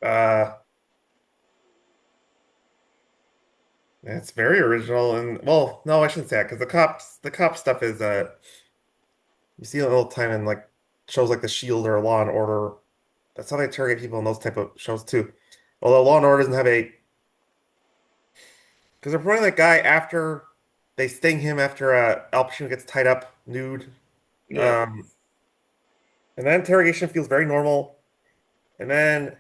Uh, it's very original, and well, no, I shouldn't say that because the cop stuff is you see it all the time in like shows like The Shield or Law and Order. That's how they interrogate people in those type of shows too. Although Law and Order doesn't have a because they're promoting that guy after they sting him after Al Pacino gets tied up nude. Yeah. Um, and that interrogation feels very normal. And then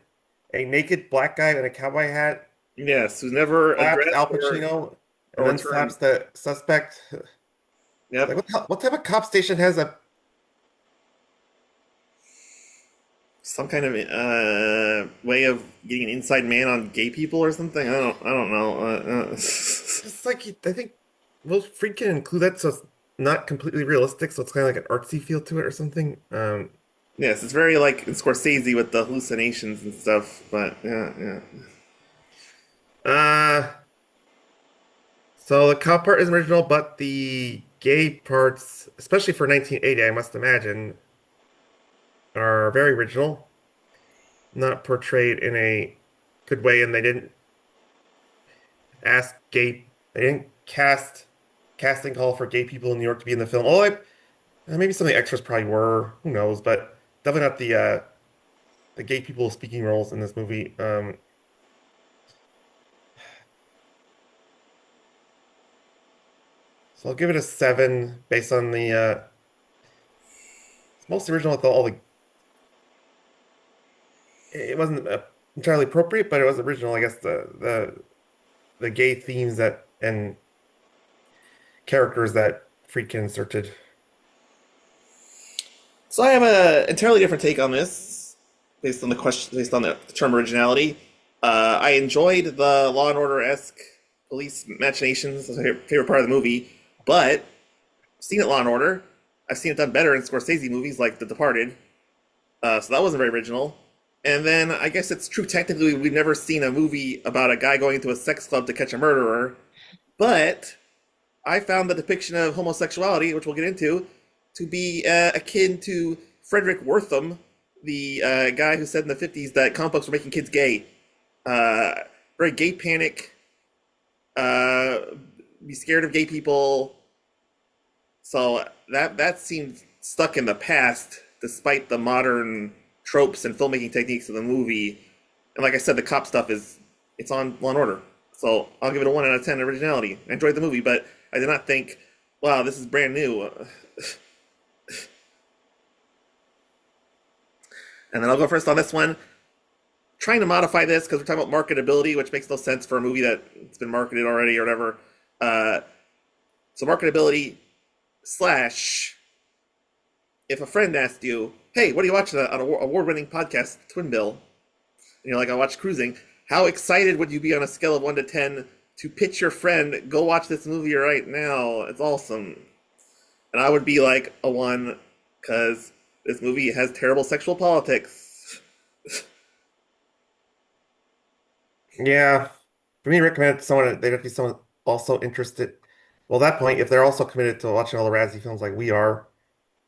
a naked black guy in a cowboy hat Yes, who's never slaps addressed Al Pacino and or then termed. slaps the suspect. Like Yep. what type of cop station has a Some kind of way of getting an inside man on gay people or something. I don't know. it's like I think most Friedkin include that so it's not completely realistic, so it's kind of like an artsy feel to it or something. Yes, it's very like in Scorsese with the hallucinations and stuff. But yeah, yeah. Uh so the cop part is original, but the gay parts, especially for 1980, I must imagine, are very original, not portrayed in a good way, and they didn't casting call for gay people in New York to be in the film. Maybe some of the extras probably were, who knows, but definitely not the gay people speaking roles in this movie. So I'll give it a seven based on the it's most original with all the it wasn't entirely appropriate, but it was original, I guess the gay themes that and characters that Friedkin inserted. So I have a entirely different take on this, based on the question, based on the term originality. I enjoyed the Law and Order esque police machinations. That's my favorite part of the movie. But I've seen it Law and Order. I've seen it done better in Scorsese movies like The Departed. So that wasn't very original. And then I guess it's true technically we've never seen a movie about a guy going into a sex club to catch a murderer. But I found the depiction of homosexuality, which we'll get into, to be akin to Frederick Wortham, the guy who said in the 50s that comic books were making kids gay. Uh, Very gay panic, uh, be scared of gay people. So that seemed stuck in the past, despite the modern tropes and filmmaking techniques of the movie. And like I said, the cop stuff it's on Law and Order. So I'll give it a 1 out of 10 originality. I enjoyed the movie, but I did not think, wow, this is brand new. And then I'll go first on this one. Trying to modify this because we're talking about marketability, which makes no sense for a movie that's been marketed already or whatever. Uh, so marketability slash if a friend asked you, "Hey, what are you watching on an award-winning podcast, Twin Bill?" And you're like, "I watch Cruising." How excited would you be on a scale of 1 to 10 to pitch your friend, "Go watch this movie right now. It's awesome." And I would be like a 1 because this movie has terrible sexual politics. Yeah, for me, recommend it to someone. They'd have to be someone also interested. Well, at that point, if they're also committed to watching all the Razzie films like we are,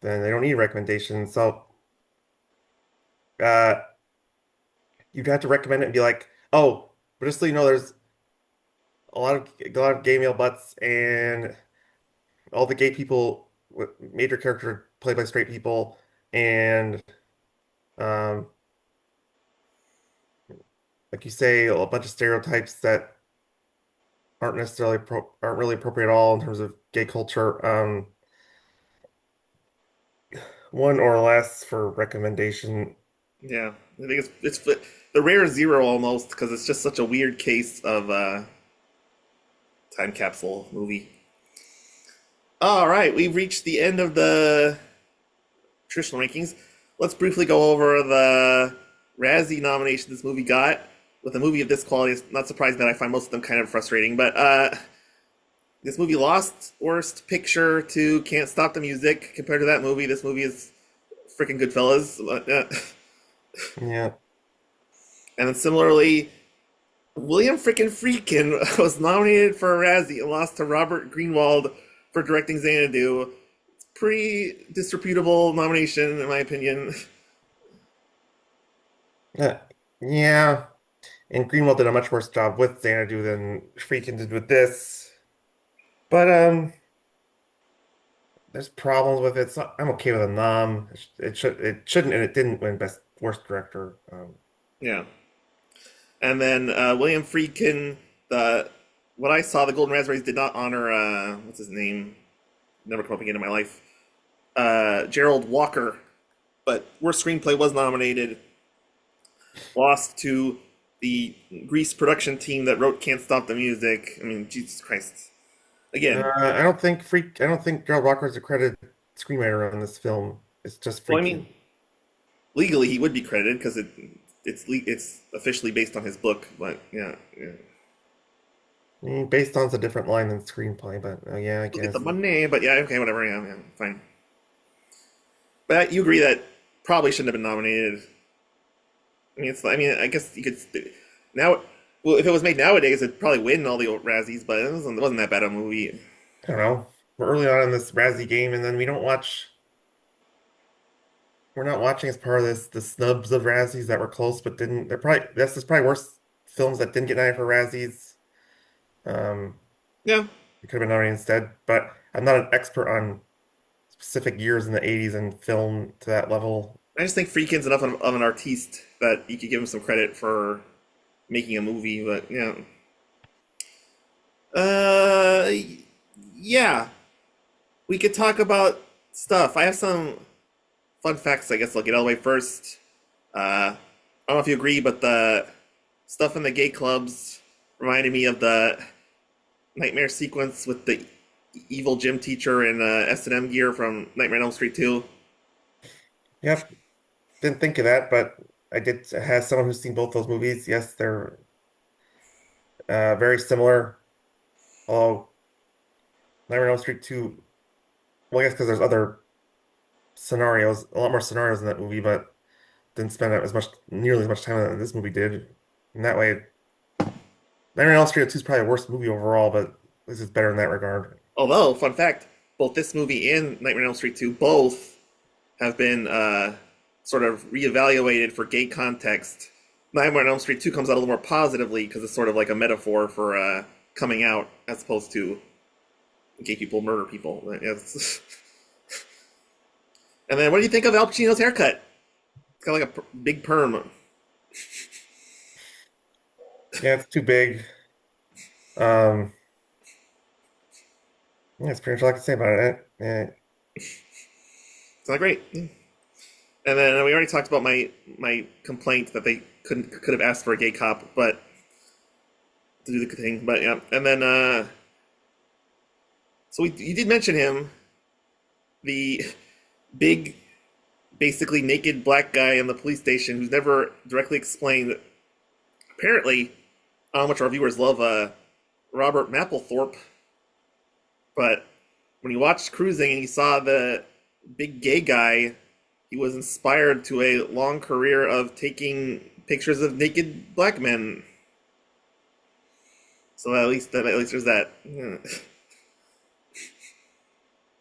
then they don't need recommendations. So, uh, you'd have to recommend it and be like, "Oh, but just so you know, there's a lot of gay male butts, and all the gay people with major character played by straight people, and um, like you say, a bunch of stereotypes that aren't really appropriate at all in terms of gay culture." 1 or less for recommendation. Yeah, I think it's the rare zero almost because it's just such a weird case of time capsule movie. All right, we've reached the end of the traditional rankings. Let's briefly go over the Razzie nomination this movie got. With a movie of this quality, it's not surprising that I find most of them kind of frustrating. But this movie lost Worst Picture to Can't Stop the Music. Compared to that movie, this movie is freaking Goodfellas. Yeah. And then similarly, William freaking Friedkin was nominated for a Razzie and lost to Robert Greenwald for directing Xanadu. It's pretty disreputable nomination, in my opinion. Uh, yeah. And Greenwald did a much worse job with Xanadu than Friedkin did with this. But there's problems with it. So I'm okay with a nom. It shouldn't and it didn't win Best Worst Director. Yeah. And then William Friedkin, the what I saw, the Golden Raspberries did not honor what's his name? Never come up again in my life. Gerald Walker, but worst screenplay was nominated. Lost to the Grease production team that wrote "Can't Stop the Music." I mean, Jesus Christ! Again, I don't think Gerald Walker is a credited screenwriter on this film. It's just well, I Friedkin. mean, legally he would be credited because it's officially based on his book. But yeah, yeah. I mean, based on a different line than screenplay, but yeah, I We'll get the guess. money. But yeah, okay, whatever. Yeah, yeah, fine. But you agree that probably shouldn't have been nominated. I mean, I mean, I guess you could now. Well, if it was made nowadays, it'd probably win all the Razzies. But it wasn't that bad a movie. I don't know. We're early on in this Razzie game, and then we don't watch. We're not watching as part of this the snubs of Razzies that were close but didn't. They're probably this is probably worse films that didn't get nominated for Razzies. Um, Yeah, it could have been nominated instead. But I'm not an expert on specific years in the '80s and film to that level. I just think Friedkin's enough of an artiste that you could give him some credit for making a movie. But yeah, uh, yeah, we could talk about stuff. I have some fun facts. I guess I'll get all the way first. I don't know if you agree, but the stuff in the gay clubs reminded me of the nightmare sequence with the evil gym teacher in S&M gear from Nightmare on Elm Street 2. Yep, didn't think of that, but I did. Has someone who's seen both those movies. Yes, they're very similar. Although Nightmare on Elm Street 2, well, I guess because there's other scenarios, a lot more scenarios in that movie, but didn't spend nearly as much time on it as this movie did. And that way, Nightmare on Elm Street 2 is probably a worse movie overall, but this is better in that regard. Although, fun fact, both this movie and Nightmare on Elm Street 2 both have been sort of reevaluated for gay context. Nightmare on Elm Street 2 comes out a little more positively because it's sort of like a metaphor for coming out as opposed to gay people murder people. It's- and then what do you think of Al Pacino's haircut? It's got like a big perm. Yeah, it's too big. Um, yeah, that's pretty much all I can say about it. Yeah, It's not great. And then we already talked about my complaint that they could have asked for a gay cop, but to do the thing. But yeah, and then so you did mention him, the big, basically naked black guy in the police station who's never directly explained. Apparently, I don't know how much our viewers love Robert Mapplethorpe, but when you watched Cruising and you saw the big gay guy, he was inspired to a long career of taking pictures of naked black men. So at least there's that.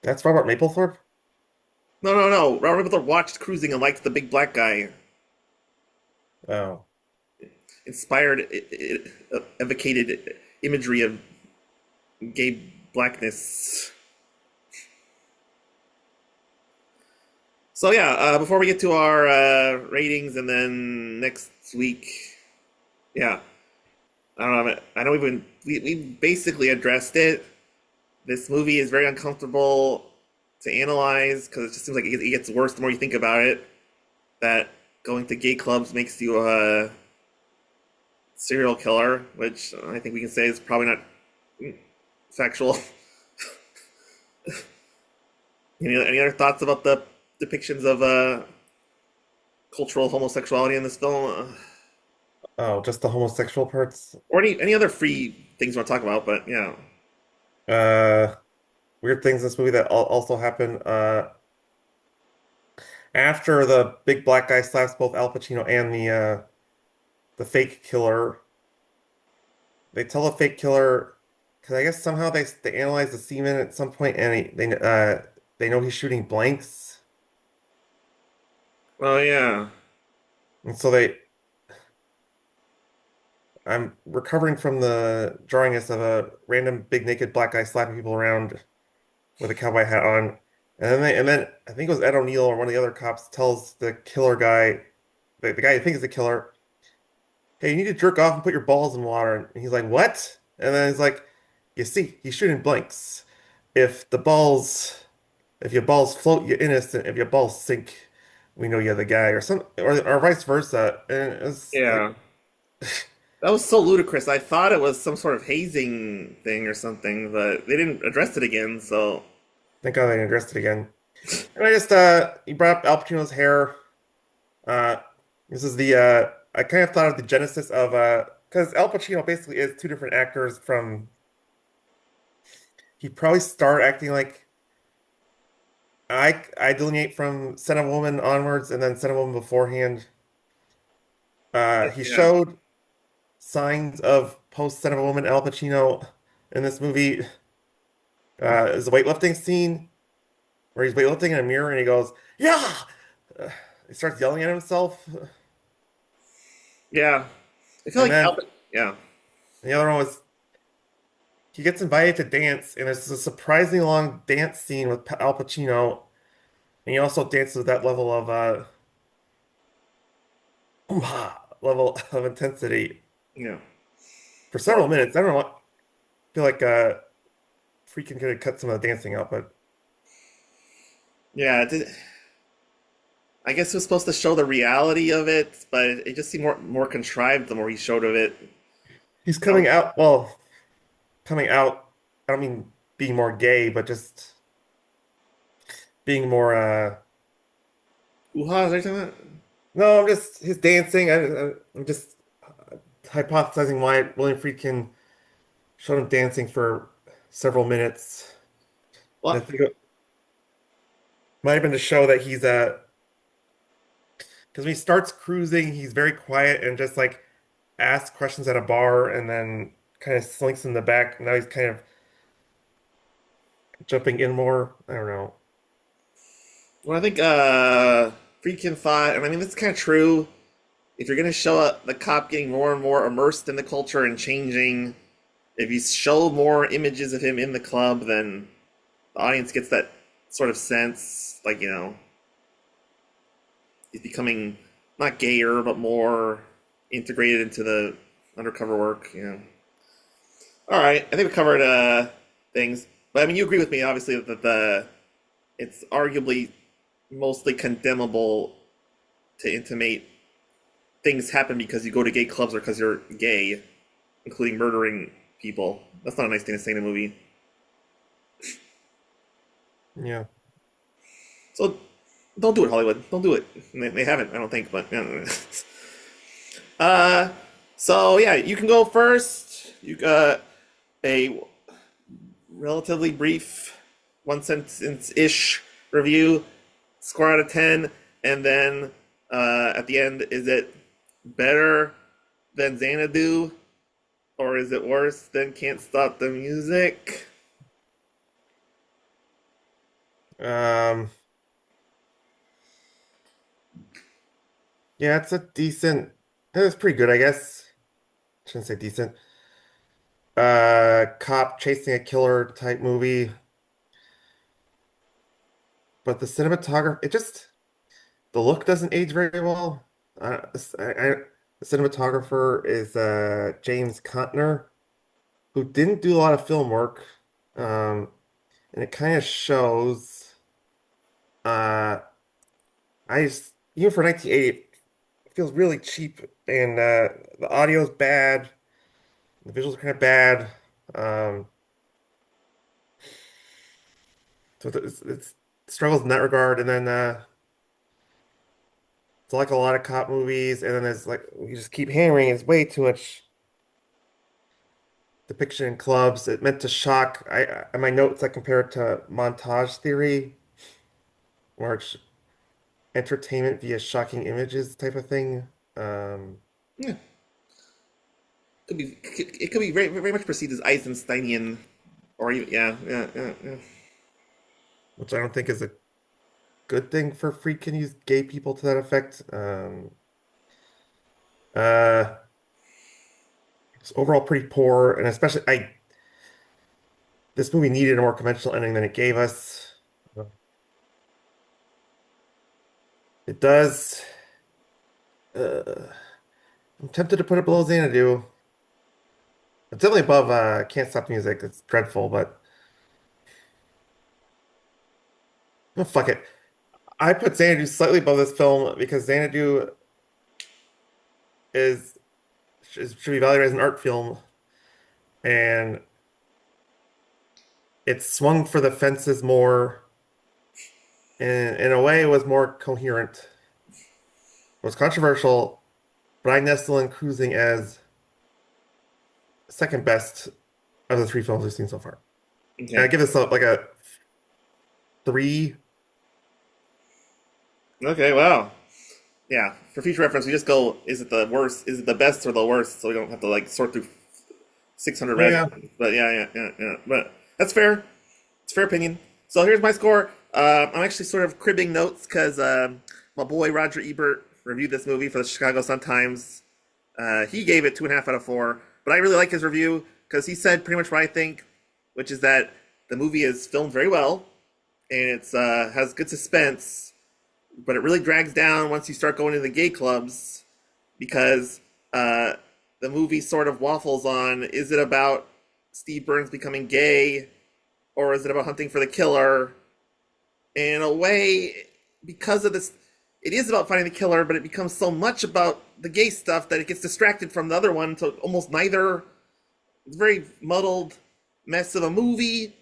that's Robert Mapplethorpe. No, no, no. Robert Mapplethorpe watched Cruising and liked the big black guy. Oh, Inspired, evocated imagery of gay blackness. So yeah, before we get to our ratings and then next week, yeah, I don't know. I know we basically addressed it. This movie is very uncomfortable to analyze because it just seems like it gets worse the more you think about it. That going to gay clubs makes you a serial killer, which I think we can say is probably not factual. Any other thoughts about the depictions of cultural homosexuality in this film, Oh, just the homosexual parts. or any other free things you want to talk about. But yeah, Uh, Weird things in this movie that also happen. After the big black guy slaps both Al Pacino and the fake killer, they tell the fake killer because I guess somehow they analyze the semen at some point and they know he's shooting blanks, oh yeah, and so I'm recovering from the drawingness of a random big naked black guy slapping people around with a cowboy hat on. And then I think it was Ed O'Neill or one of the other cops tells the killer guy, the guy who thinks is the killer, hey, you need to jerk off and put your balls in water. And he's like, what? And then he's like, you see, he's shooting blanks. If the balls, if your balls float, you're innocent. If your balls sink, we know you're the guy, or vice versa. And it's like, yeah. That was so ludicrous. I thought it was some sort of hazing thing or something, but they didn't address it again. So thank God they didn't address it again. And I just, you brought up Al Pacino's hair. Uh, this is I kind of thought of the genesis of, because Al Pacino basically is two different actors from, he probably started acting like, I delineate from Son of a Woman onwards and then Son of a Woman beforehand. He yeah, showed signs of post Son of a Woman Al Pacino in this movie. Is the weightlifting scene where he's weightlifting in a mirror and he goes, yeah! Uh, he starts yelling at himself. yeah. I feel And like then yeah, the other one was he gets invited to dance, and there's a surprisingly long dance scene with Al Pacino, and he also dances with that level of level of intensity yeah. for Well, several minutes. I don't know what I feel like freaking could have cut some of the dancing out, but yeah. I guess it was supposed to show the reality of it, but it just seemed more contrived the more he showed of it. he's I coming out. Well, coming out. I don't mean being more gay, but just being more. Hoo-ha, is that what you're talking No, I'm just his dancing. I'm just hypothesizing why William Friedkin showed him dancing for several minutes. And I about? think it might have been to show that he's because when he starts cruising, he's very quiet and just like asks questions at a bar and then kind of slinks in the back. Now he's kind of jumping in more. I don't know. Well, I think Friedkin thought, and I mean, this is kind of true. If you're going to show the cop getting more and more immersed in the culture and changing, if you show more images of him in the club, then the audience gets that sort of sense, like, he's becoming not gayer, but more integrated into the undercover work. All right, I think we covered things, but I mean, you agree with me, obviously, that it's arguably mostly condemnable to intimate things happen because you go to gay clubs or because you're gay, including murdering people. That's not a nice thing to say in a movie. Yeah. So don't do it, Hollywood. Don't do it. They haven't, I don't think, but yeah. uh, so yeah, you can go first. You got a relatively brief, one sentence ish review, score out of 10, and then at the end, is it better than Xanadu or is it worse than Can't Stop the Music? Um, yeah, it's a decent, it's pretty good, I guess. Shouldn't say decent. Cop chasing a killer type movie. But the cinematography, the look doesn't age very well. The cinematographer is James Contner, who didn't do a lot of film work, um, and it kind of shows. Uh, even for 1980, it feels really cheap, and the audio's bad, the visuals are kind of bad. Um, so it's struggles in that regard, and then It's like a lot of cop movies, and then there's like you just keep hammering. It's way too much depiction in clubs. It meant to shock. In my notes I compare it to montage theory, where it's entertainment via shocking images type of thing. Um, Yeah, it could be very very much perceived as Eisensteinian, or even yeah. which I don't think is a good thing for freaking use gay people to that effect. Uh, it's overall pretty poor, and especially I this movie needed a more conventional ending than it gave us. It does. Uh, I'm tempted to put it below Xanadu. It's definitely above Can't Stop the Music. It's dreadful, but oh, fuck it. I put Xanadu slightly above this film because Xanadu is should be evaluated as an art film, and it swung for the fences more, and in a way, it was more coherent. It was controversial, but I nestle in Cruising as second best of the three films we've seen so far. And I Okay. give this like a three. Okay. Wow. Yeah. For future reference, we just go: is it the worst? Is it the best or the worst? So we don't have to like sort through 600 Yeah. resumes. But yeah. But that's fair. It's fair opinion. So here's my score. I'm actually sort of cribbing notes because my boy Roger Ebert reviewed this movie for the Chicago Sun-Times. He gave it 2.5 out of 4, but I really like his review because he said pretty much what I think, which is that the movie is filmed very well and it's has good suspense, but it really drags down once you start going to the gay clubs because uh, the movie sort of waffles on: is it about Steve Burns becoming gay or is it about hunting for the killer? And in a way, because of this, it is about finding the killer, but it becomes so much about the gay stuff that it gets distracted from the other one to almost neither. It's a very muddled mess of a movie,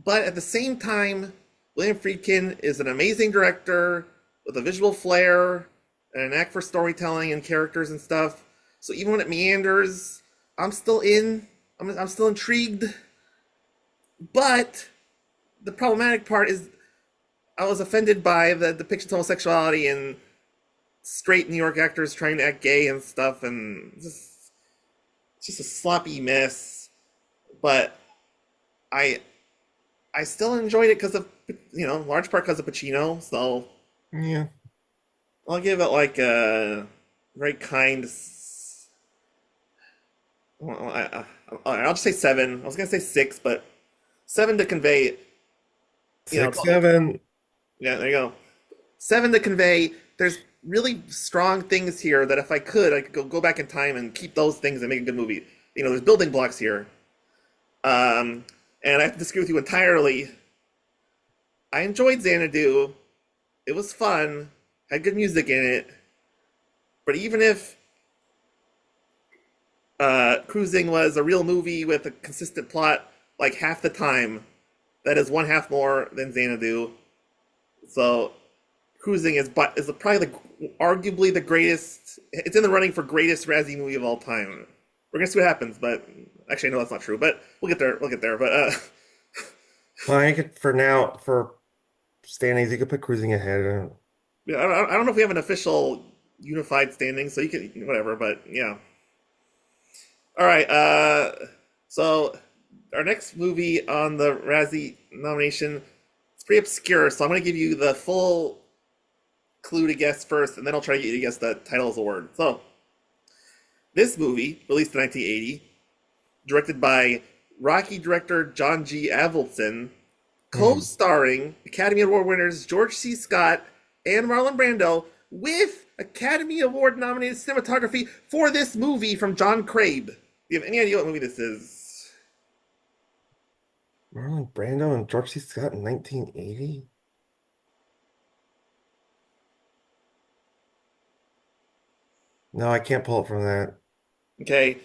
but at the same time, William Friedkin is an amazing director with a visual flair and an knack for storytelling and characters and stuff. So even when it meanders, I'm still in. I'm still intrigued. But the problematic part is I was offended by the depiction of homosexuality and straight New York actors trying to act gay and stuff, and just a sloppy mess. But I I still enjoyed it because of large part because of Pacino. So Yeah. I'll give it like a very kind. Well, I'll just say 7. I was gonna say 6, but 7 to convey. You know, 6, 7. yeah, there you go. 7 to convey. There's really strong things here that if I could go back in time and keep those things and make a good movie. There's building blocks here. Um, and I have to disagree with you entirely. I enjoyed Xanadu. It was fun. Had good music in it. But even if Cruising was a real movie with a consistent plot, like half the time, that is one half more than Xanadu. So Cruising is probably arguably the greatest. It's in the running for greatest Razzie movie of all time. We're gonna see what happens, but actually, no, that's not true. But we'll get there. We'll get there. But Well, I could for now for standings, you could put Cruising ahead. yeah, I don't know if we have an official unified standing, so you can whatever. But yeah. All right. So our next movie on the Razzie nomination, it's pretty obscure. So I'm gonna give you the full clue to guess first, and then I'll try to get you to guess the title of the word. So this movie, released in 1980, directed by Rocky director John G. Avildsen, Hmm. co-starring Academy Award winners George C. Scott and Marlon Brando, with Academy Award nominated cinematography for this movie from John Crabe. Do you have any idea what movie this is? Marlon Brando and George C. Scott in 1980? No, I can't pull it from that. Okay.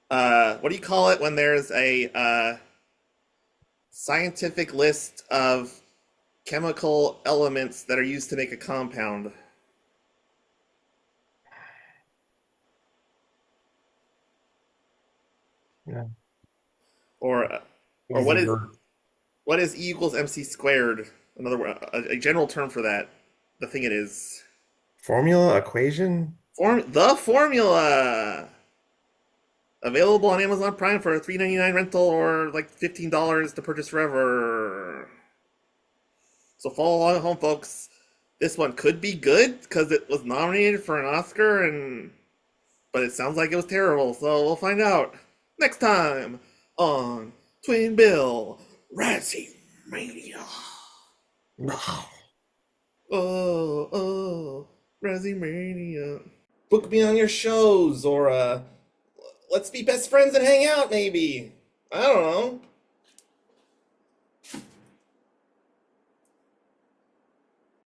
What do you call it when there's a scientific list of chemical elements that are used to make a compound? Yeah. Or or Easy word. what is E equals MC squared? Another a general term for that. The thing it is. Formula, equation? The formula. Available on Amazon Prime for a $3.99 rental or like $15 to purchase forever. So follow along at home, folks. This one could be good because it was nominated for an Oscar, but it sounds like it was terrible. So we'll find out next time on Twin Bill Razzie Mania. Oh, Razzie Mania. Book me on your shows, or let's be best friends and hang out, maybe. I don't know.